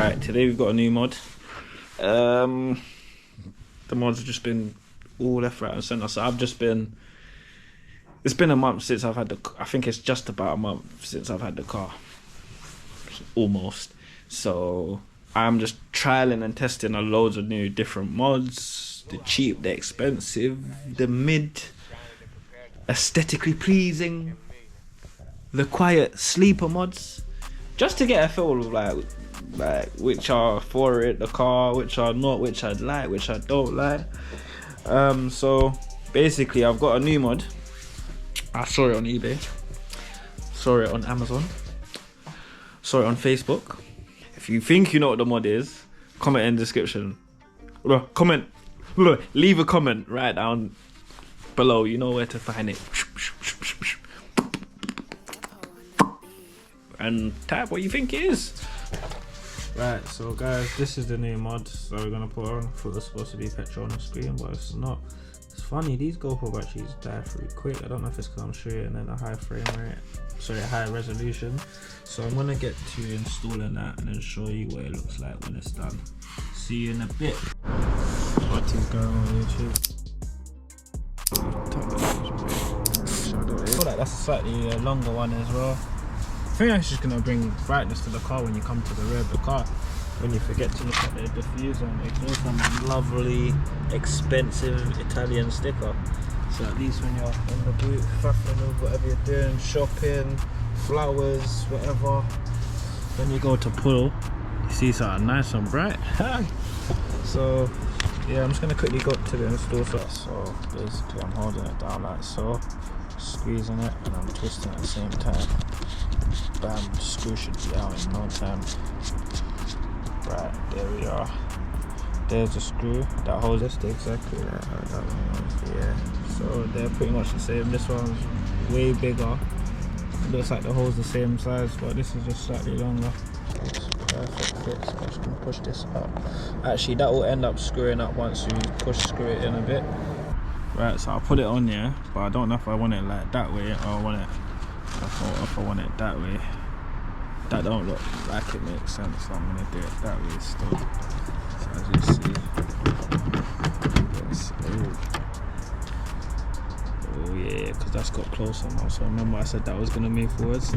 Right, today we've got a new mod. The mods have just been all left, right and centre. So it's been a month since I've had I think it's just about a month since I've had the car. Almost. So I'm just trialing and testing a loads of new different mods. The cheap, the expensive, the mid, aesthetically pleasing, the quiet sleeper mods. Just to get a feel of like which are for it, the car, which are not, which I like, which I don't like. So basically I've got a new mod. I saw it on eBay, saw it on Amazon, saw it on Facebook. If you think you know what the mod is, comment in the description. Leave a comment right down below. You know where to find it. And type what you think it is. Right, so guys, this is the new mod. So we're gonna put on. I thought it was supposed to be Petronas screen, but it's not. It's funny, these GoPro batteries die pretty quick. I don't know if it's because I'm shooting at a high frame rate, sorry, a high resolution. So I'm gonna get to installing that and then show you what it looks like when it's done. See you in a bit. What is going on YouTube? I feel like that's a slightly longer one as well. I think that's just gonna bring brightness to the car when you come to the rear of the car. When you forget to look at the diffuser and exhaust and a lovely, expensive Italian sticker. So at least when you're in the boot, faffing over whatever you're doing, shopping, flowers, whatever, when you go to pull, you see something nice and bright. So yeah, I'm just gonna quickly go to the install set. So basically I'm holding it down like so, squeezing it and I'm twisting at the same time. Bam, the screw should be out in no time. Right, there we are. There's a screw that holds it exactly like how that one was. Yeah, so they're pretty much the same. This one's way bigger. It looks like the hole's the same size, but this is just slightly longer. It's perfect fit, so I'm just gonna push this up. Actually, that will end up screwing up once you screw it in a bit. Right, so I'll put it on here, but I don't know if I want it like that way or I want it if I want it that way. That don't look like it makes sense, so I'm gonna do it that way still. So as you see, yes, oh yeah, because that's got closer now. So remember I said that was gonna move forwards.